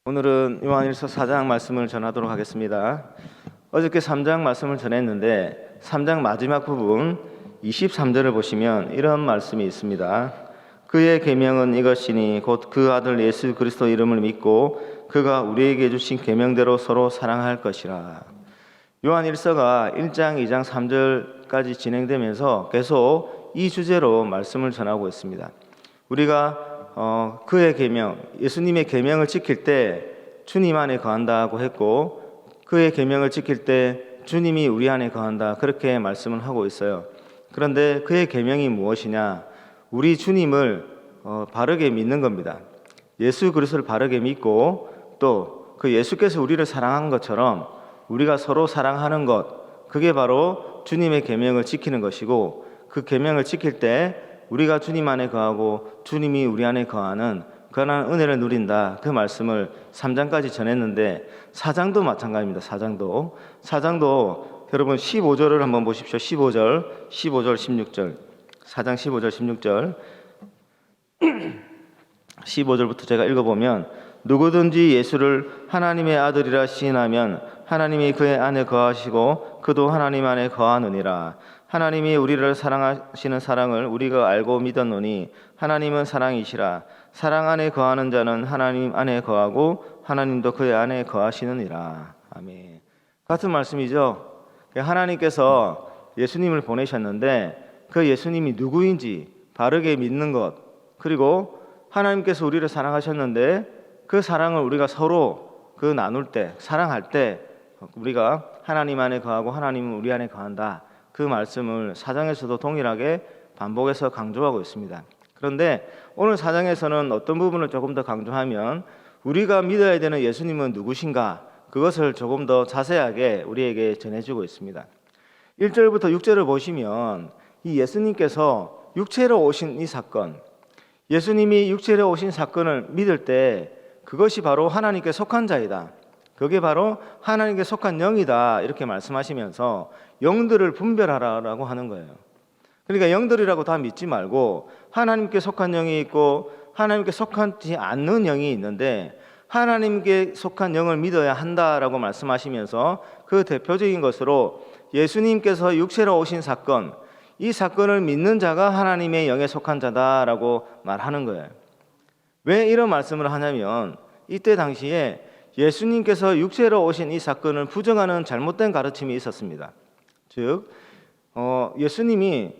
오늘은 요한일서 4장 말씀을 전하도록 하겠습니다. 어저께 3장 말씀을 전했는데 3장 마지막 부분 23절을 보시면 이런 말씀이 있습니다. 그의 계명은 이것이니 곧 그 아들 예수 그리스도 이름을 믿고 그가 우리에게 주신 계명대로 서로 사랑할 것이라. 요한일서가 1장, 2장, 3절까지 진행되면서 계속 이 주제로 말씀을 전하고 있습니다. 우리가 그의 계명, 예수님의 계명을 지킬 때 주님 안에 거한다고 했고, 그의 계명을 지킬 때 주님이 우리 안에 거한다, 그렇게 말씀을 하고 있어요. 그런데 그의 계명이 무엇이냐? 우리 주님을 바르게 믿는 겁니다. 예수 그리스도를 바르게 믿고 또 그 예수께서 우리를 사랑한 것처럼 우리가 서로 사랑하는 것, 그게 바로 주님의 계명을 지키는 것이고, 그 계명을 지킬 때 우리가 주님 안에 거하고 주님이 우리 안에 거하는 그러한 은혜를 누린다, 그 말씀을 3장까지 전했는데 4장도 마찬가지입니다. 4장도 여러분 15절을 한번 보십시오. 15절, 16절. 4장 15절, 16절. 15절부터 제가 읽어보면, 누구든지 예수를 하나님의 아들이라 시인하면 하나님이 그의 안에 거하시고 그도 하나님 안에 거하느니라. 하나님이 우리를 사랑하시는 사랑을 우리가 알고 믿었노니 하나님은 사랑이시라. 사랑 안에 거하는 자는 하나님 안에 거하고 하나님도 그의 안에 거하시느니라. 아멘. 같은 말씀이죠. 하나님께서 예수님을 보내셨는데 그 예수님이 누구인지 바르게 믿는 것, 그리고 하나님께서 우리를 사랑하셨는데 그 사랑을 우리가 서로 나눌 때, 사랑할 때 우리가 하나님 안에 거하고 하나님은 우리 안에 거한다, 그 말씀을 4장에서도 동일하게 반복해서 강조하고 있습니다. 그런데 오늘 4장에서는 어떤 부분을 조금 더 강조하면, 우리가 믿어야 되는 예수님은 누구신가, 그것을 조금 더 자세하게 우리에게 전해주고 있습니다. 1절부터 6절을 보시면 이 예수님께서 육체로 오신 이 사건, 예수님이 육체로 오신 사건을 믿을 때 그것이 바로 하나님께 속한 자이다, 그게 바로 하나님께 속한 영이다, 이렇게 말씀하시면서 영들을 분별하라라고 하는 거예요. 그러니까 영들이라고 다 믿지 말고 하나님께 속한 영이 있고 하나님께 속하지 않는 영이 있는데, 하나님께 속한 영을 믿어야 한다라고 말씀하시면서 그 대표적인 것으로 예수님께서 육체로 오신 사건, 이 사건을 믿는 자가 하나님의 영에 속한 자다라고 말하는 거예요. 왜 이런 말씀을 하냐면, 이때 당시에 예수님께서 육체로 오신 이 사건을 부정하는 잘못된 가르침이 있었습니다. 즉, 예수님이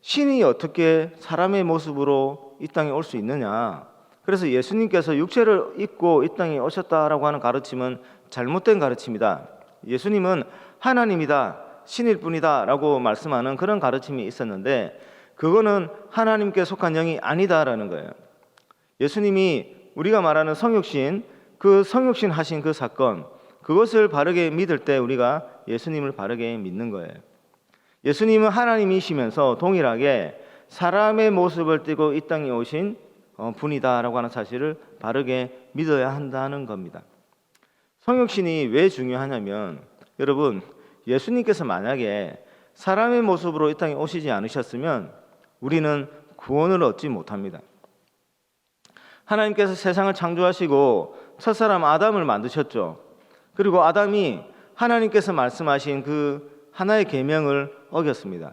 신이 어떻게 사람의 모습으로 이 땅에 올 수 있느냐, 그래서 예수님께서 육체를 입고 이 땅에 오셨다라고 하는 가르침은 잘못된 가르침이다. 예수님은 하나님이다, 신일 뿐이다 라고 말씀하는 그런 가르침이 있었는데, 그거는 하나님께 속한 영이 아니다라는 거예요. 예수님이 우리가 말하는 성육신, 그 성육신 하신 그 사건, 그것을 바르게 믿을 때 우리가 예수님을 바르게 믿는 거예요. 예수님은 하나님이시면서 동일하게 사람의 모습을 띠고 이 땅에 오신 분이다라고 하는 사실을 바르게 믿어야 한다는 겁니다. 성육신이 왜 중요하냐면, 여러분, 예수님께서 만약에 사람의 모습으로 이 땅에 오시지 않으셨으면 우리는 구원을 얻지 못합니다. 하나님께서 세상을 창조하시고 첫사람 아담을 만드셨죠. 그리고 아담이 하나님께서 말씀하신 그 하나의 계명을 어겼습니다.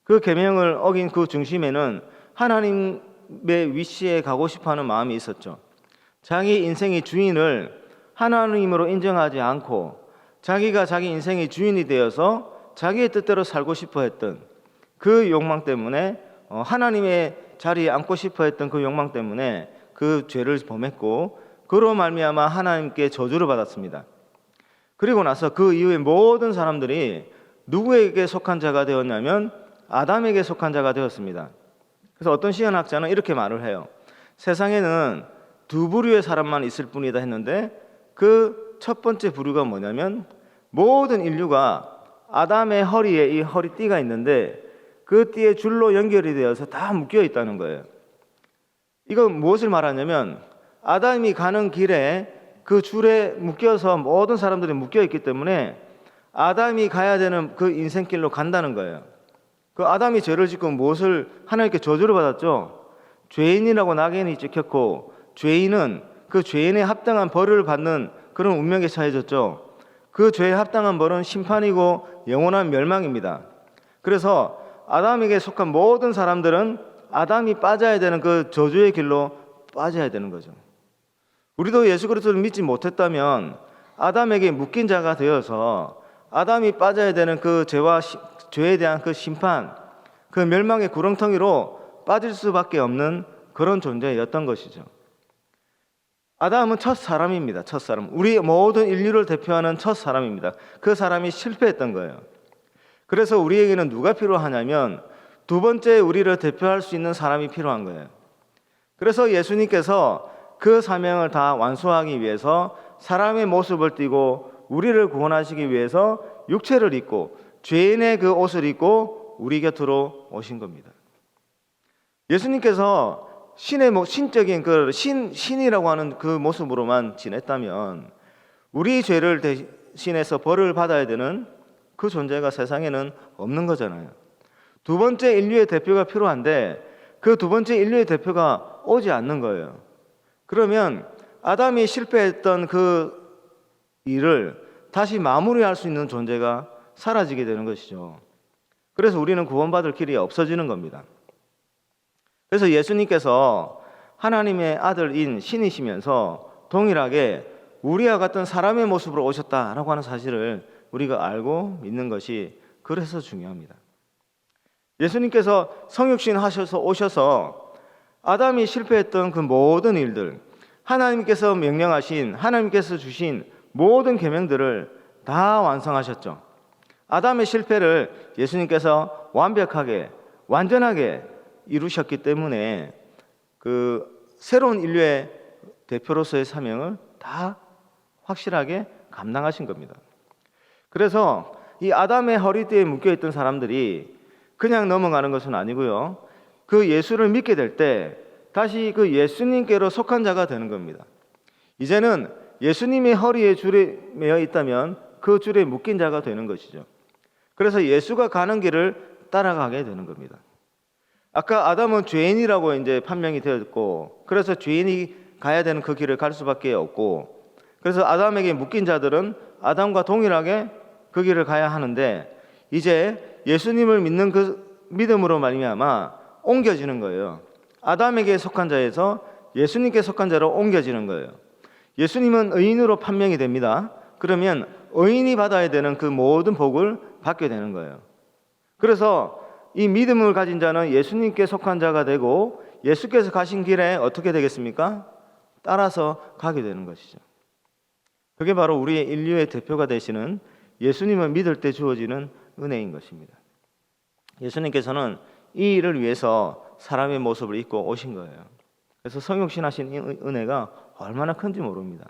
그 계명을 어긴 그 중심에는 하나님의 위치에 가고 싶어하는 마음이 있었죠. 자기 인생의 주인을 하나님으로 인정하지 않고 자기가 자기 인생의 주인이 되어서 자기의 뜻대로 살고 싶어 했던 그 욕망 때문에, 하나님의 자리에 앉고 싶어 했던 그 욕망 때문에 그 죄를 범했고, 그로 말미암아 하나님께 저주를 받았습니다. 그리고 나서 그 이후에 모든 사람들이 누구에게 속한 자가 되었냐면 아담에게 속한 자가 되었습니다. 그래서 어떤 신학자는 이렇게 말을 해요. 세상에는 두 부류의 사람만 있을 뿐이다 했는데, 그 첫 번째 부류가 뭐냐면 모든 인류가 아담의 허리에 이 허리띠가 있는데 그 띠에 줄로 연결이 되어서 다 묶여 있다는 거예요. 이건 무엇을 말하냐면, 아담이 가는 길에 그 줄에 묶여서 모든 사람들이 묶여 있기 때문에 아담이 가야 되는 그 인생길로 간다는 거예요. 그 아담이 죄를 짓고 무엇을 하나님께 저주를 받았죠? 죄인이라고 낙인이 찍혔고, 죄인은 그 죄인에 합당한 벌을 받는 그런 운명에 처해졌죠. 그 죄에 합당한 벌은 심판이고 영원한 멸망입니다. 그래서 아담에게 속한 모든 사람들은 아담이 빠져야 되는 그 저주의 길로 빠져야 되는 거죠. 우리도 예수 그리스도를 믿지 못했다면 아담에게 묶인 자가 되어서 아담이 빠져야 되는 그 죄에 대한 그 심판, 그 멸망의 구렁텅이로 빠질 수밖에 없는 그런 존재였던 것이죠. 아담은 첫 사람입니다. 첫 사람. 우리 모든 인류를 대표하는 첫 사람입니다. 그 사람이 실패했던 거예요. 그래서 우리에게는 누가 필요하냐면 두 번째 우리를 대표할 수 있는 사람이 필요한 거예요. 그래서 예수님께서 그 사명을 다 완수하기 위해서 사람의 모습을 띠고 우리를 구원하시기 위해서 육체를 입고 죄인의 그 옷을 입고 우리 곁으로 오신 겁니다. 예수님께서 신적인 그 신이라고 하는 그 모습으로만 지냈다면 우리 죄를 대신해서 벌을 받아야 되는 그 존재가 세상에는 없는 거잖아요. 두 번째 인류의 대표가 필요한데 그 두 번째 인류의 대표가 오지 않는 거예요. 그러면 아담이 실패했던 그 일을 다시 마무리할 수 있는 존재가 사라지게 되는 것이죠. 그래서 우리는 구원받을 길이 없어지는 겁니다. 그래서 예수님께서 하나님의 아들인 신이시면서 동일하게 우리와 같은 사람의 모습으로 오셨다라고 하는 사실을 우리가 알고 믿는 것이 그래서 중요합니다. 예수님께서 성육신 하셔서 오셔서 아담이 실패했던 그 모든 일들, 하나님께서 명령하신, 하나님께서 주신 모든 계명들을 다 완성하셨죠. 아담의 실패를 예수님께서 완벽하게, 완전하게 이루셨기 때문에 그 새로운 인류의 대표로서의 사명을 다 확실하게 감당하신 겁니다. 그래서 이 아담의 허리띠에 묶여있던 사람들이 그냥 넘어가는 것은 아니고요. 그 예수를 믿게 될 때 다시 그 예수님께로 속한 자가 되는 겁니다. 이제는 예수님의 허리에 줄이 매어 있다면 그 줄에 묶인 자가 되는 것이죠. 그래서 예수가 가는 길을 따라가게 되는 겁니다. 아까 아담은 죄인이라고 이제 판명이 되었고, 그래서 죄인이 가야 되는 그 길을 갈 수밖에 없고, 그래서 아담에게 묶인 자들은 아담과 동일하게 그 길을 가야 하는데, 이제 예수님을 믿는 그 믿음으로 말미암아 옮겨지는 거예요. 아담에게 속한 자에서 예수님께 속한 자로 옮겨지는 거예요. 예수님은 의인으로 판명이 됩니다. 그러면 의인이 받아야 되는 그 모든 복을 받게 되는 거예요. 그래서 이 믿음을 가진 자는 예수님께 속한 자가 되고 예수께서 가신 길에 어떻게 되겠습니까? 따라서 가게 되는 것이죠. 그게 바로 우리의 인류의 대표가 되시는 예수님을 믿을 때 주어지는 은혜인 것입니다. 예수님께서는 이 일을 위해서 사람의 모습을 입고 오신 거예요. 그래서 성육신 하신 이 은혜가 얼마나 큰지 모릅니다.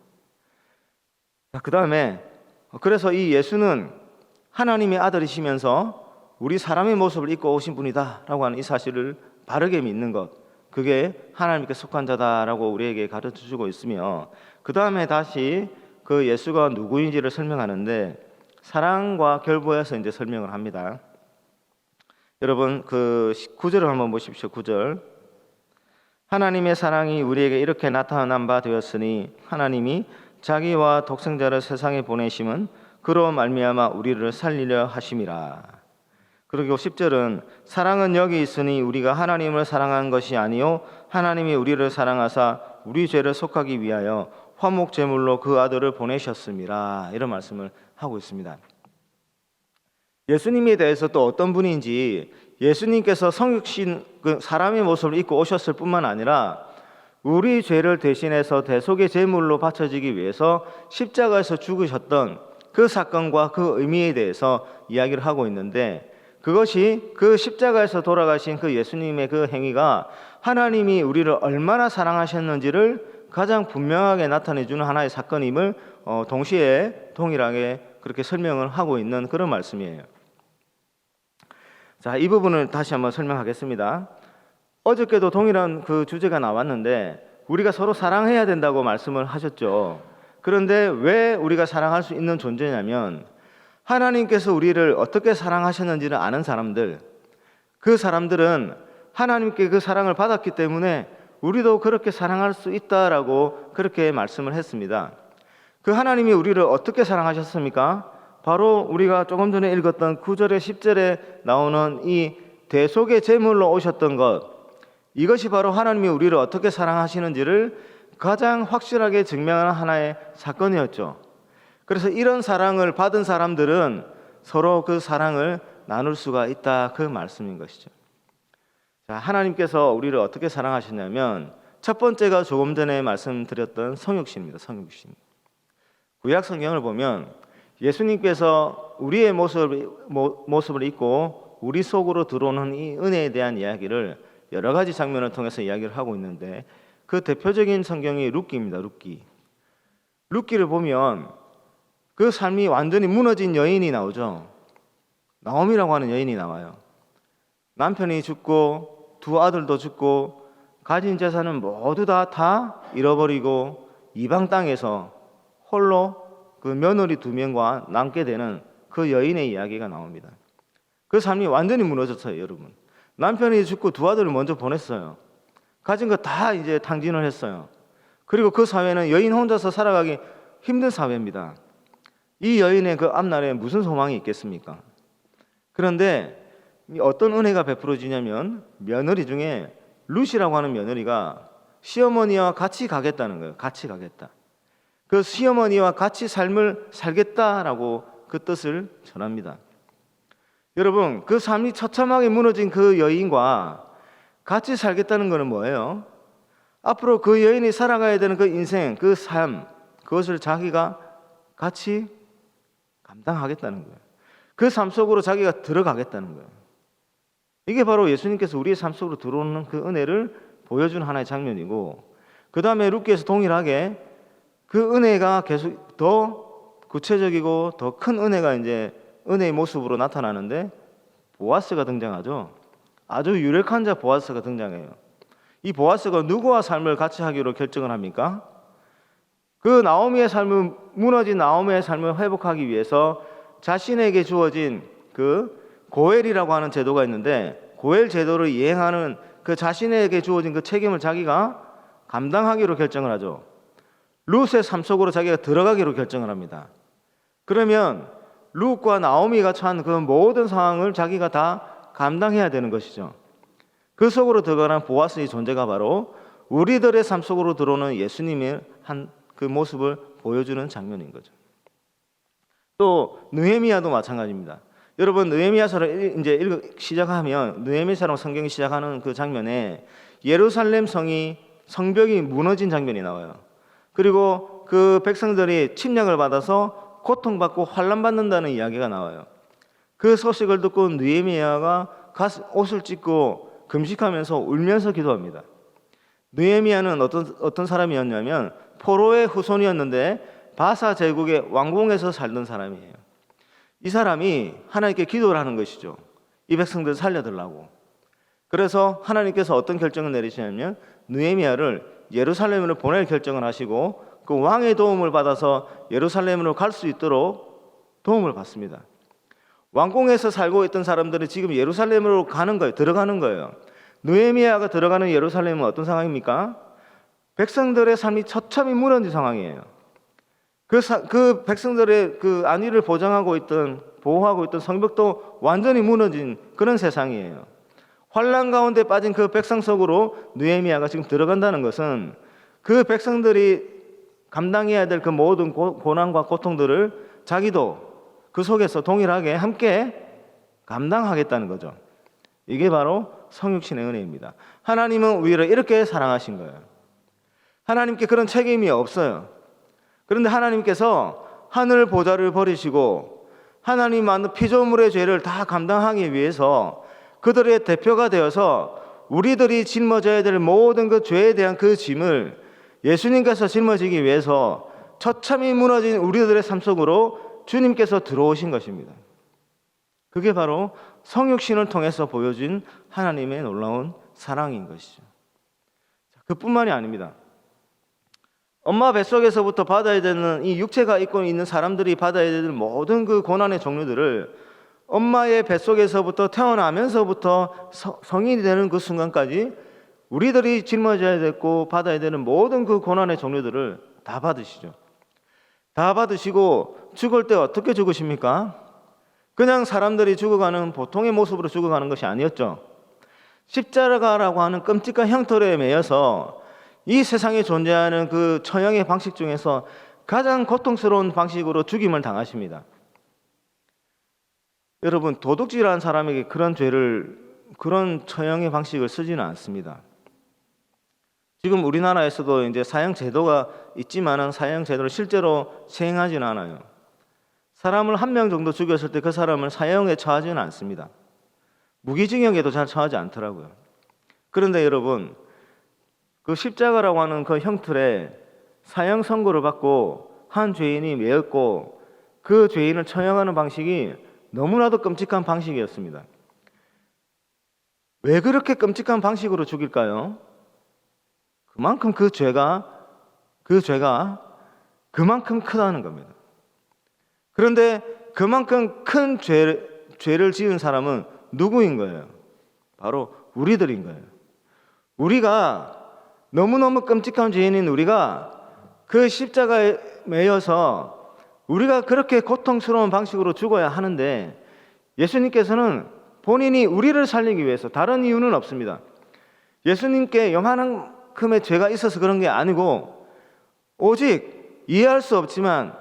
그 다음에 그래서 이 예수는 하나님의 아들이시면서 우리 사람의 모습을 입고 오신 분이다 라고 하는 이 사실을 바르게 믿는 것, 그게 하나님께 속한 자다라고 우리에게 가르쳐주고 있으며, 그 다음에 다시 그 예수가 누구인지를 설명하는데 사랑과 결부해서 이제 설명을 합니다. 여러분 그 9절을 한번 보십시오. 9절. 하나님의 사랑이 우리에게 이렇게 나타난 바 되었으니 하나님이 자기와 독생자를 세상에 보내심은 그로 말미암아 우리를 살리려 하심이라. 그리고 10절은 사랑은 여기 있으니 우리가 하나님을 사랑한 것이 아니요 하나님이 우리를 사랑하사 우리 죄를 속하기 위하여 화목 제물로 그 아들을 보내셨음이라. 이런 말씀을 하고 있습니다. 예수님에 대해서 또 어떤 분인지, 예수님께서 성육신 그 사람의 모습을 입고 오셨을 뿐만 아니라 우리 죄를 대신해서 대속의 제물로 바쳐지기 위해서 십자가에서 죽으셨던 그 사건과 그 의미에 대해서 이야기를 하고 있는데, 그것이 그 십자가에서 돌아가신 그 예수님의 그 행위가 하나님이 우리를 얼마나 사랑하셨는지를 가장 분명하게 나타내주는 하나의 사건임을 동시에 동일하게 그렇게 설명을 하고 있는 그런 말씀이에요. 자, 이 부분을 다시 한번 설명하겠습니다. 어저께도 동일한 그 주제가 나왔는데 우리가 서로 사랑해야 된다고 말씀을 하셨죠. 그런데 왜 우리가 사랑할 수 있는 존재냐면 하나님께서 우리를 어떻게 사랑하셨는지를 아는 사람들, 그 사람들은 하나님께 그 사랑을 받았기 때문에 우리도 그렇게 사랑할 수 있다라고 그렇게 말씀을 했습니다. 그 하나님이 우리를 어떻게 사랑하셨습니까? 바로 우리가 조금 전에 읽었던 9절에 10절에 나오는 이 대속의 제물로 오셨던 것, 이것이 바로 하나님이 우리를 어떻게 사랑하시는지를 가장 확실하게 증명하는 하나의 사건이었죠. 그래서 이런 사랑을 받은 사람들은 서로 그 사랑을 나눌 수가 있다, 그 말씀인 것이죠. 자, 하나님께서 우리를 어떻게 사랑하셨냐면 첫 번째가 조금 전에 말씀드렸던 성육신입니다. 성육신. 구약 성경을 보면 예수님께서 우리의 모습을 입고 우리 속으로 들어오는 이 은혜에 대한 이야기를 여러 가지 장면을 통해서 이야기를 하고 있는데, 그 대표적인 성경이 룻기입니다. 룻기를 보면 그 삶이 완전히 무너진 여인이 나오죠. 나오미라고 하는 여인이 나와요. 남편이 죽고 두 아들도 죽고 가진 재산은 모두 다 잃어버리고 이방 땅에서 홀로 그 며느리 2명과 남게 되는 그 여인의 이야기가 나옵니다. 그 삶이 완전히 무너졌어요, 여러분. 남편이 죽고 두 아들을 먼저 보냈어요. 가진 거 다 이제 탕진을 했어요. 그리고 그 사회는 여인 혼자서 살아가기 힘든 사회입니다. 이 여인의 그 앞날에 무슨 소망이 있겠습니까? 그런데 어떤 은혜가 베풀어지냐면 며느리 중에 룻이라고 하는 며느리가 시어머니와 같이 가겠다는 거예요. 같이 가겠다. 그 시어머니와 같이 삶을 살겠다라고 그 뜻을 전합니다. 여러분, 그 삶이 처참하게 무너진 그 여인과 같이 살겠다는 것은 뭐예요? 앞으로 그 여인이 살아가야 되는 그 인생, 그 삶, 그것을 자기가 같이 감당하겠다는 거예요. 그 삶 속으로 자기가 들어가겠다는 거예요. 이게 바로 예수님께서 우리의 삶 속으로 들어오는 그 은혜를 보여준 하나의 장면이고, 그 다음에 룻기에서 동일하게 그 은혜가 계속 더 구체적이고 더 큰 은혜가 이제 은혜의 모습으로 나타나는데, 보아스가 등장하죠. 아주 유력한 자 보아스가 등장해요. 이 보아스가 누구와 삶을 같이 하기로 결정을 합니까? 그 나오미의 삶을, 무너진 나오미의 삶을 회복하기 위해서 자신에게 주어진 그 고엘이라고 하는 제도가 있는데, 고엘 제도를 이행하는 그 자신에게 주어진 그 책임을 자기가 감당하기로 결정을 하죠. 룻의 삶 속으로 자기가 들어가기로 결정을 합니다. 그러면 룻과 나오미가 처한 그 모든 상황을 자기가 다 감당해야 되는 것이죠. 그 속으로 들어가는 보아스의 존재가 바로 우리들의 삶 속으로 들어오는 예수님의 한 그 모습을 보여주는 장면인 거죠. 또 느헤미야도 마찬가지입니다. 여러분, 느헤미야서를 이제 시작하면, 느헤미야서랑 성경이 시작하는 그 장면에 예루살렘 성벽이 무너진 장면이 나와요. 그리고 그 백성들이 침략을 받아서 고통받고 환난받는다는 이야기가 나와요. 그 소식을 듣고 느헤미야가 옷을 찢고 금식하면서 울면서 기도합니다. 느헤미야는 어떤 사람이었냐면 포로의 후손이었는데 바사 제국의 왕궁에서 살던 사람이에요. 이 사람이 하나님께 기도를 하는 것이죠. 이 백성들을 살려달라고. 그래서 하나님께서 어떤 결정을 내리시냐면 느헤미야를 예루살렘으로 보낼 결정을 하시고, 그 왕의 도움을 받아서 예루살렘으로 갈 수 있도록 도움을 받습니다. 왕궁에서 살고 있던 사람들이 지금 예루살렘으로 가는 거예요. 들어가는 거예요. 느헤미야가 들어가는 예루살렘은 어떤 상황입니까? 백성들의 삶이 처참히 무너진 상황이에요. 그 백성들의 그 안위를 보호하고 있던 성벽도 완전히 무너진 그런 세상이에요. 환난 가운데 빠진 그 백성 속으로 느헤미야가 지금 들어간다는 것은 그 백성들이 감당해야 될 그 모든 고난과 고통들을 자기도 그 속에서 동일하게 함께 감당하겠다는 거죠. 이게 바로 성육신의 은혜입니다. 하나님은 우리를 이렇게 사랑하신 거예요. 하나님께 그런 책임이 없어요. 그런데 하나님께서 하늘 보좌를 버리시고 하나님 만든 피조물의 죄를 다 감당하기 위해서 그들의 대표가 되어서 우리들이 짊어져야 될 모든 그 죄에 대한 그 짐을 예수님께서 짊어지기 위해서 처참히 무너진 우리들의 삶 속으로 주님께서 들어오신 것입니다. 그게 바로 성육신을 통해서 보여준 하나님의 놀라운 사랑인 것이죠. 그뿐만이 아닙니다. 엄마 뱃속에서부터 받아야 되는, 이 육체가 입고 있는 사람들이 받아야 되는 모든 그 고난의 종류들을 엄마의 뱃속에서부터 태어나면서부터 성인이 되는 그 순간까지 우리들이 짊어져야 되고 받아야 되는 모든 그 고난의 종류들을 다 받으시죠. 다 받으시고 죽을 때 어떻게 죽으십니까? 그냥 사람들이 죽어가는 보통의 모습으로 죽어가는 것이 아니었죠. 십자가라고 하는 끔찍한 형틀에 매여서 이 세상에 존재하는 그 처형의 방식 중에서 가장 고통스러운 방식으로 죽임을 당하십니다. 여러분, 도둑질한 사람에게 그런 처형의 방식을 쓰지는 않습니다. 지금 우리나라에서도 이제 사형 제도가 있지만은 사형 제도를 실제로 시행하지는 않아요. 사람을 한 명 정도 죽였을 때 그 사람을 사형에 처하지는 않습니다. 무기징역에도 잘 처하지 않더라고요. 그런데 여러분, 그 십자가라고 하는 그 형틀에 사형 선고를 받고 한 죄인이 매였고 그 죄인을 처형하는 방식이 너무나도 끔찍한 방식이었습니다. 왜 그렇게 끔찍한 방식으로 죽일까요? 그만큼 그 죄가 그만큼 크다는 겁니다. 그런데 그만큼 큰 죄를 지은 사람은 누구인 거예요? 바로 우리들인 거예요. 우리가 너무너무 끔찍한 죄인인 우리가 그 십자가에 매여서 우리가 그렇게 고통스러운 방식으로 죽어야 하는데 예수님께서는 본인이 우리를 살리기 위해서, 다른 이유는 없습니다. 예수님께 요만큼의 죄가 있어서 그런 게 아니고 오직 이해할 수 없지만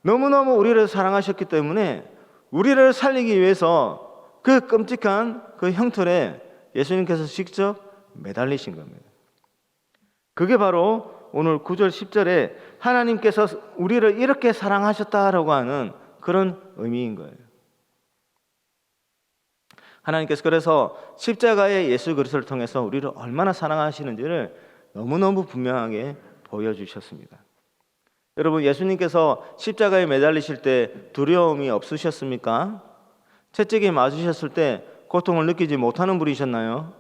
너무너무 우리를 사랑하셨기 때문에 우리를 살리기 위해서 그 끔찍한 그 형틀에 예수님께서 직접 매달리신 겁니다. 그게 바로 오늘 9절 10절에 하나님께서 우리를 이렇게 사랑하셨다라고 하는 그런 의미인 거예요. 하나님께서 그래서 십자가의 예수 그리스도를 통해서 우리를 얼마나 사랑하시는지를 너무너무 분명하게 보여주셨습니다. 여러분, 예수님께서 십자가에 매달리실 때 두려움이 없으셨습니까? 채찍에 맞으셨을 때 고통을 느끼지 못하는 분이셨나요?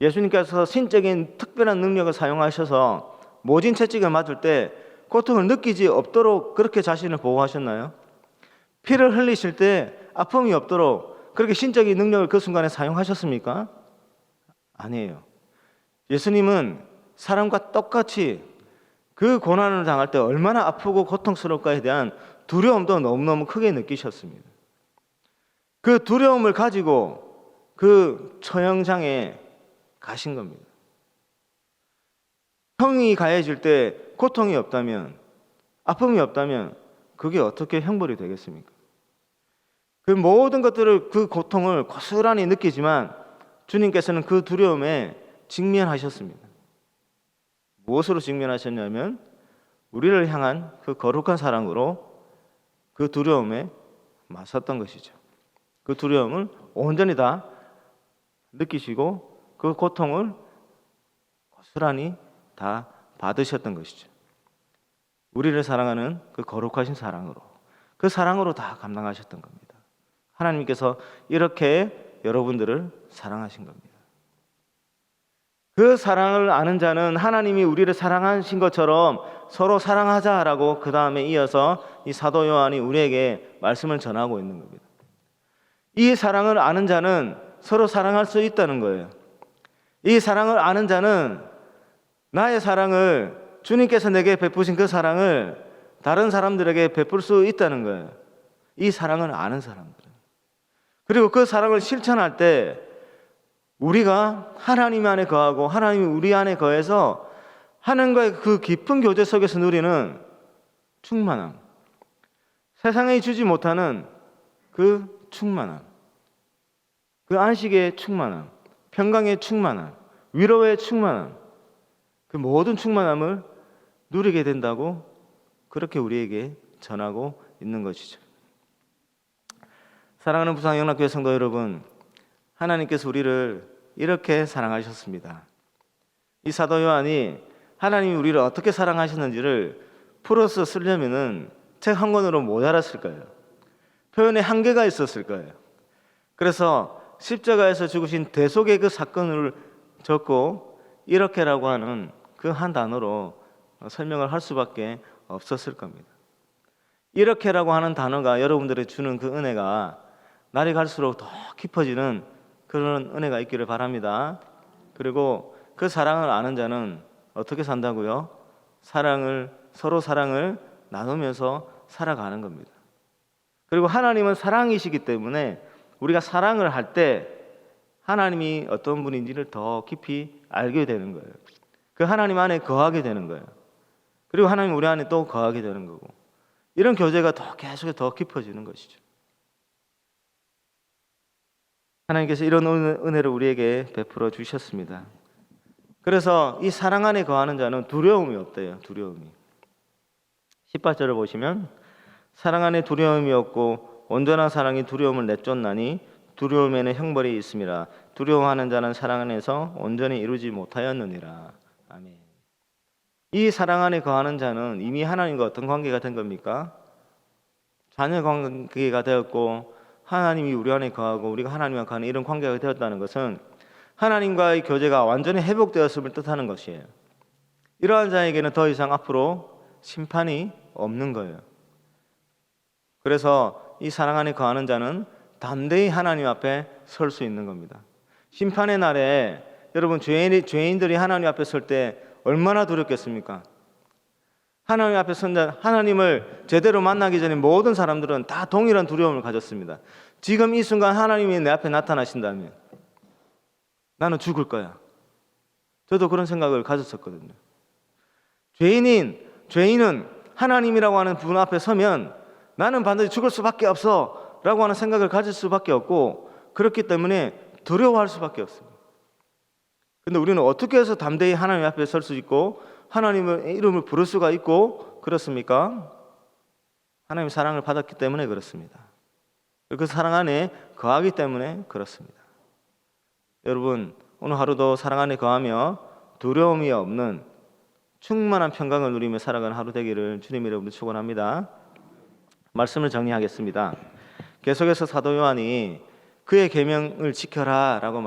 예수님께서 신적인 특별한 능력을 사용하셔서 모진 채찍을 맞을 때 고통을 느끼지 없도록 그렇게 자신을 보호하셨나요? 피를 흘리실 때 아픔이 없도록 그렇게 신적인 능력을 그 순간에 사용하셨습니까? 아니에요. 예수님은 사람과 똑같이 그 고난을 당할 때 얼마나 아프고 고통스러울까에 대한 두려움도 너무너무 크게 느끼셨습니다. 그 두려움을 가지고 그 처형장에 가신 겁니다. 형이 가해질 때 고통이 없다면, 아픔이 없다면 그게 어떻게 형벌이 되겠습니까? 그 모든 것들을, 그 고통을 고스란히 느끼지만 주님께서는 그 두려움에 직면하셨습니다. 무엇으로 직면하셨냐면 우리를 향한 그 거룩한 사랑으로 그 두려움에 맞섰던 것이죠. 그 두려움을 온전히 다 느끼시고 그 고통을 고스란히 다 받으셨던 것이죠. 우리를 사랑하는 그 거룩하신 사랑으로, 그 사랑으로 다 감당하셨던 겁니다. 하나님께서 이렇게 여러분들을 사랑하신 겁니다. 그 사랑을 아는 자는 하나님이 우리를 사랑하신 것처럼 서로 사랑하자라고 그 다음에 이어서 이 사도 요한이 우리에게 말씀을 전하고 있는 겁니다. 이 사랑을 아는 자는 서로 사랑할 수 있다는 거예요. 이 사랑을 아는 자는 나의 사랑을, 주님께서 내게 베푸신 그 사랑을 다른 사람들에게 베풀 수 있다는 거예요. 이 사랑을 아는 사람들. 그리고 그 사랑을 실천할 때 우리가 하나님 안에 거하고 하나님이 우리 안에 거해서 하나님과의 그 깊은 교제 속에서 누리는 충만함, 세상에 주지 못하는 그 충만함, 그 안식의 충만함, 평강의 충만함, 위로의 충만함, 그 모든 충만함을 누리게 된다고 그렇게 우리에게 전하고 있는 것이죠. 사랑하는 부산영락교회 성도 여러분, 하나님께서 우리를 이렇게 사랑하셨습니다. 이 사도 요한이 하나님이 우리를 어떻게 사랑하셨는지를 풀어서 쓰려면은 책 한 권으로 모자랐을 거예요. 표현에 한계가 있었을 거예요. 그래서 십자가에서 죽으신 대속의 그 사건을 적고 이렇게라고 하는 그 한 단어로 설명을 할 수밖에 없었을 겁니다. 이렇게라고 하는 단어가 여러분들이 주는 그 은혜가 날이 갈수록 더 깊어지는 그런 은혜가 있기를 바랍니다. 그리고 그 사랑을 아는 자는 어떻게 산다고요? 서로 사랑을 나누면서 살아가는 겁니다. 그리고 하나님은 사랑이시기 때문에 우리가 사랑을 할 때 하나님이 어떤 분인지를 더 깊이 알게 되는 거예요. 그 하나님 안에 거하게 되는 거예요. 그리고 하나님 우리 안에 또 거하게 되는 거고, 이런 교제가 계속 더 깊어지는 것이죠. 하나님께서 이런 은혜를 우리에게 베풀어 주셨습니다. 그래서 이 사랑 안에 거하는 자는 두려움이 없대요. 두려움이. 18절을 보시면 사랑 안에 두려움이 없고 온전한 사랑이 두려움을 내쫓나니 두려움에는 형벌이 있음이라. 두려워하는 자는 사랑 안에서 온전히 이루지 못하였느니라. 아멘. 이 사랑 안에 거하는 자는 이미 하나님과 어떤 관계가 된 겁니까? 자녀 관계가 되었고 하나님이 우리 안에 거하고 우리가 하나님과 거하는 이런 관계가 되었다는 것은 하나님과의 교제가 완전히 회복되었음을 뜻하는 것이에요. 이러한 자에게는 더 이상 앞으로 심판이 없는 거예요. 그래서 이 사랑 안에 거하는 자는 담대히 하나님 앞에 설 수 있는 겁니다. 심판의 날에 여러분, 죄인들이 하나님 앞에 설 때 얼마나 두렵겠습니까? 하나님 앞에 선 자, 하나님을 제대로 만나기 전에 모든 사람들은 다 동일한 두려움을 가졌습니다. 지금 이 순간 하나님이 내 앞에 나타나신다면 나는 죽을 거야. 저도 그런 생각을 가졌었거든요. 죄인은 하나님이라고 하는 분 앞에 서면 나는 반드시 죽을 수밖에 없어 라고 하는 생각을 가질 수밖에 없고, 그렇기 때문에 두려워할 수밖에 없습니다. 근데 우리는 어떻게 해서 담대히 하나님 앞에 설 수 있고 하나님의 이름을 부를 수가 있고 그렇습니까? 하나님의 사랑을 받았기 때문에 그렇습니다. 그 사랑 안에 거하기 때문에 그렇습니다. 여러분, 오늘 하루도 사랑 안에 거하며 두려움이 없는 충만한 평강을 누리며 살아가는 하루 되기를 주님 이름으로 축원합니다. 말씀을 정리하겠습니다. 계속해서 사도 요한이 그의 계명을 지켜라 라고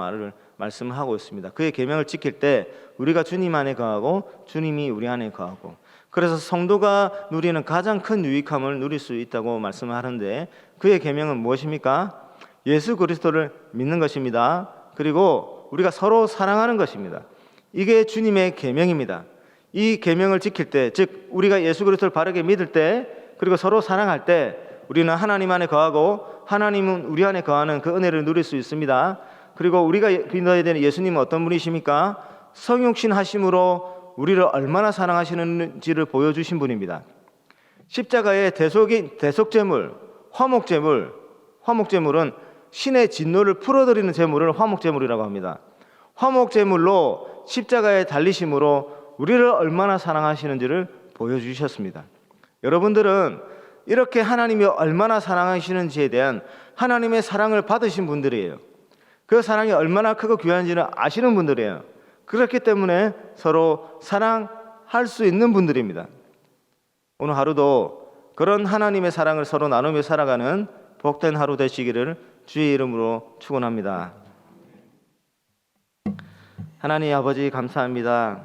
말씀하고 있습니다. 그의 계명을 지킬 때 우리가 주님 안에 거하고 주님이 우리 안에 거하고, 그래서 성도가 누리는 가장 큰 유익함을 누릴 수 있다고 말씀하는데, 그의 계명은 무엇입니까? 예수 그리스도를 믿는 것입니다. 그리고 우리가 서로 사랑하는 것입니다. 이게 주님의 계명입니다. 이 계명을 지킬 때, 즉 우리가 예수 그리스도를 바르게 믿을 때, 그리고 서로 사랑할 때 우리는 하나님 안에 거하고 하나님은 우리 안에 거하는 그 은혜를 누릴 수 있습니다. 그리고 우리가 믿어야 되는 예수님은 어떤 분이십니까? 성육신 하심으로 우리를 얼마나 사랑하시는지를 보여주신 분입니다. 십자가의 대속제물, 화목제물은 신의 진노를 풀어드리는 제물을 화목제물이라고 합니다. 화목제물로 십자가에 달리심으로 우리를 얼마나 사랑하시는지를 보여주셨습니다. 여러분들은 이렇게 하나님이 얼마나 사랑하시는지에 대한 하나님의 사랑을 받으신 분들이에요. 그 사랑이 얼마나 크고 귀한지를 아시는 분들이에요. 그렇기 때문에 서로 사랑할 수 있는 분들입니다. 오늘 하루도 그런 하나님의 사랑을 서로 나누며 살아가는 복된 하루 되시기를 주의 이름으로 축원합니다. 하나님 아버지, 감사합니다.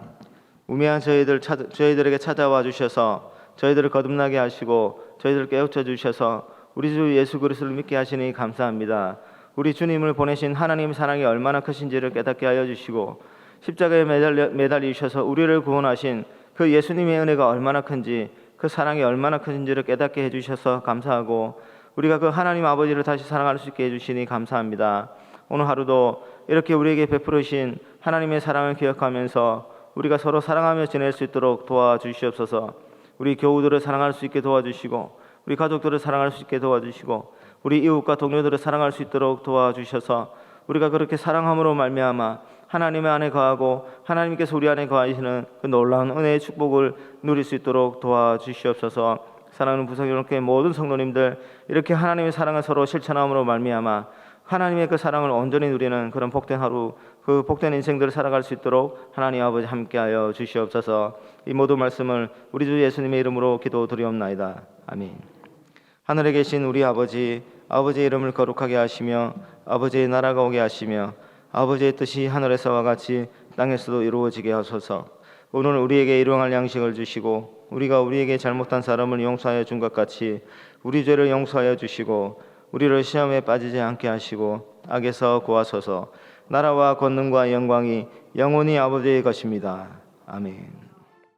우매한 저희들에게 찾아와 주셔서 저희들을 거듭나게 하시고 저희들을 깨우쳐 주셔서 우리 주 예수 그리스도를 믿게 하시니 감사합니다. 우리 주님을 보내신 하나님의 사랑이 얼마나 크신지를 깨닫게 하여 주시고, 십자가에 매달리셔서 우리를 구원하신 그 예수님의 은혜가 얼마나 큰지, 그 사랑이 얼마나 큰지를 깨닫게 해주셔서 감사하고, 우리가 그 하나님 아버지를 다시 사랑할 수 있게 해주시니 감사합니다. 오늘 하루도 이렇게 우리에게 베풀으신 하나님의 사랑을 기억하면서 우리가 서로 사랑하며 지낼 수 있도록 도와주시옵소서. 우리 교우들을 사랑할 수 있게 도와주시고, 우리 가족들을 사랑할 수 있게 도와주시고, 우리 이웃과 동료들을 사랑할 수 있도록 도와주셔서 우리가 그렇게 사랑함으로 말미암아 하나님의 안에 거하고 하나님께서 우리 안에 거하시는 그 놀라운 은혜의 축복을 누릴 수 있도록 도와주시옵소서. 사랑하는 부성교회 모든 성도님들, 이렇게 하나님의 사랑을 서로 실천함으로 말미암아 하나님의 그 사랑을 온전히 누리는 그런 복된 하루, 그 복된 인생들을 살아갈 수 있도록 하나님 아버지 함께하여 주시옵소서. 이 모든 말씀을 우리 주 예수님의 이름으로 기도드리옵나이다. 아멘. 하늘에 계신 우리 아버지의 이름을 거룩하게 하시며 아버지의 나라가 오게 하시며 아버지의 뜻이 하늘에서와 같이 땅에서도 이루어지게 하소서. 오늘 우리에게 일용할 양식을 주시고 우리가 우리에게 잘못한 사람을 용서하여 준 것 같이 우리 죄를 용서하여 주시고 우리를 시험에 빠지지 않게 하시고 악에서 구하소서. 나라와 권능과 영광이 영원히 아버지의 것입니다. 아멘.